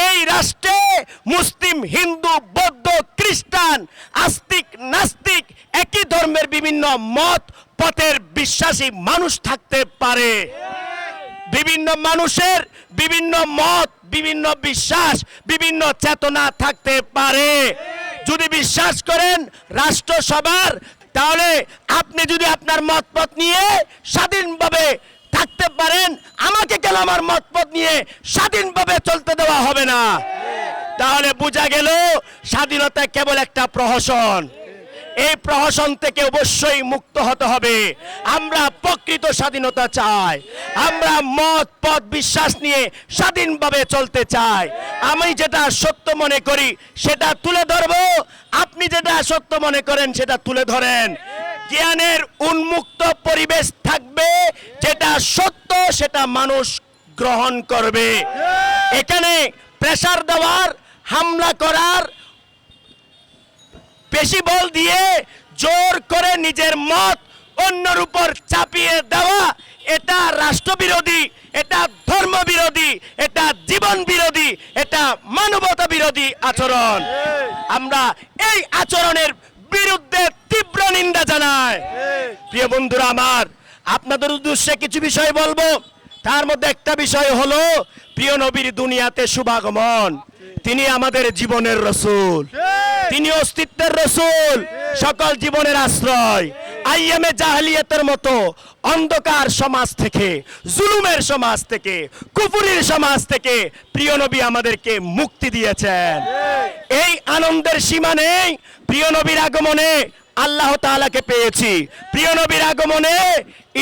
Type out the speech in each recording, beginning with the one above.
এই রাষ্ট্রে মুসলিম, হিন্দু, বৌদ্ধ, খ্রিস্টান, আস্তিক, নাস্তিক, একই ধর্মের বিভিন্ন মত পথের বিশ্বাসী মানুষ থাকতে পারে। বিভিন্ন মানুষের বিভিন্ন মত, বিভিন্ন বিশ্বাস, বিভিন্ন চেতনা থাকতে পারে। যদি বিশ্বাস করেন রাষ্ট্র সবার, তাহলে আপনি যদি আপনার মতপথ নিয়ে স্বাধীনভাবে থাকতে পারেন, আমাকে কেন আমার মতপথ নিয়ে স্বাধীনভাবে চলতে দেওয়া হবে না? তাহলে বোঝা গেল স্বাধীনতা কেবল একটা প্রহসন। এই প্রহসন থেকে অবশ্যই মুক্ত হতে হবে। আমরা প্রকৃত স্বাধীনতা চাই। আমরা মত পথ বিশ্বাস নিয়ে স্বাধীনভাবে চলতে চাই। আমি যেটা সত্য মনে করি সেটা তুলে ধরব, আপনি যেটা সত্য মনে করেন সেটা তুলে ধরেন। জ্ঞানের উন্মুক্ত পরিবেশ থাকবে, যেটা সত্য সেটা মানুষ গ্রহণ করবে। এখানে প্রেসার দেওয়ার, হামলা করার, বেশি বল দিয়ে জোর করে নিজের মত অন্যর উপর চাপিয়ে দেওয়া, এটা রাষ্ট্রবিরোধী, এটা ধর্মবিরোধী, এটা জীবন বিরোধী, এটা মানবতা বিরোধী আচরণ। আমরা এই আচরণের বিরুদ্ধে তীব্র নিন্দা জানাই। প্রিয় বন্ধুরা আমার, আপনাদের উদ্দেশ্যে কিছু বিষয় বলবো। তার মধ্যে একটা বিষয় হলো প্রিয় নবীর দুনিয়াতে শুভাগমন। তিনি আমাদের জীবনের রসূল, তিনি অস্তিত্বের রসূল, সকল জীবনের আশ্রয়। আইএমএ জাহেলিয়াতের মতো অন্ধকার সমাজ থেকে, জুলুমের সমাজ থেকে, কুফুরির সমাজ থেকে প্রিয় নবী আমাদেরকে মুক্তি দিয়েছেন। এই আনন্দের সীমা নেই। প্রিয় নবীর আগমনে আল্লাহ তাআলাকে পেয়েছি, প্রিয় নবীর আগমনে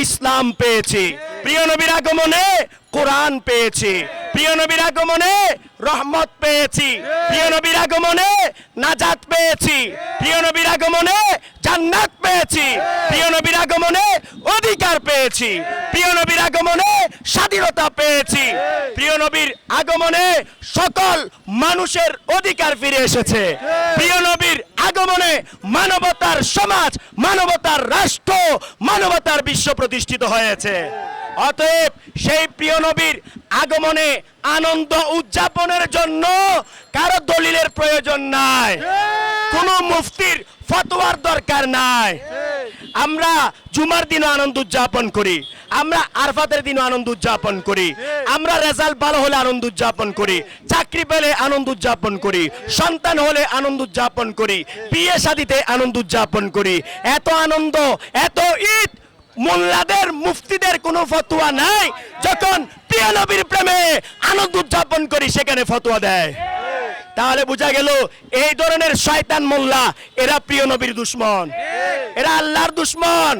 ইসলাম পেয়েছি, প্রিয় নবীর আগমনে কোরআন পেয়েছি, প্রিয় নবীর আগমনে রহমত পেয়েছি, প্রিয় নবীর আগমনে নাজাত পেয়েছি, প্রিয় নবীর আগমনে জান্নাত পেয়েছি, প্রিয় নবীর আগমনে অধিকার পেয়েছি, প্রিয় নবীর আগমনে স্বাধীনতা পেয়েছি, প্রিয় নবীর আগমনে সকল মানুষের অধিকার ফিরে এসেছে, প্রিয় নবীর আগমনে মানবতার সমাজ, মানবতার রাষ্ট্র, মানবতার বিশ্ব প্রতিষ্ঠিত হয়েছে। অতএব সেই প্রিয় নবীর আগমনে আনন্দ উদযাপনের জন্য কারো দলিলের প্রয়োজন নাই, কোনো মুফতির ফতোয়ার দরকার নাই। আমরা জুমার দিনও আনন্দ উদযাপন করি, আমরা আরফাতের দিনও আনন্দ উদযাপন করি, আমরা রেজাল্ট ভালো হলে আনন্দ উদযাপন করি, চাকরি পেলে আনন্দ উদযাপন করি, সন্তান হলে আনন্দ উদযাপন করি, বিয়ে শাদীতে আনন্দ উদযাপন করি। এত আনন্দ, এত ঈদ, মোল্লাদের মুফতিদের কোনো ফতোয়া নাই। যখন প্রিয় নবীর প্রেমে আনন্দ উদযাপন করি সেখানে ফতোয়া দেয়। তাহলে বোঝা গেল এই ধরনের শয়তান মোল্লা, এরা প্রিয় নবীর দুশমন, এরা আল্লাহর দুশমন।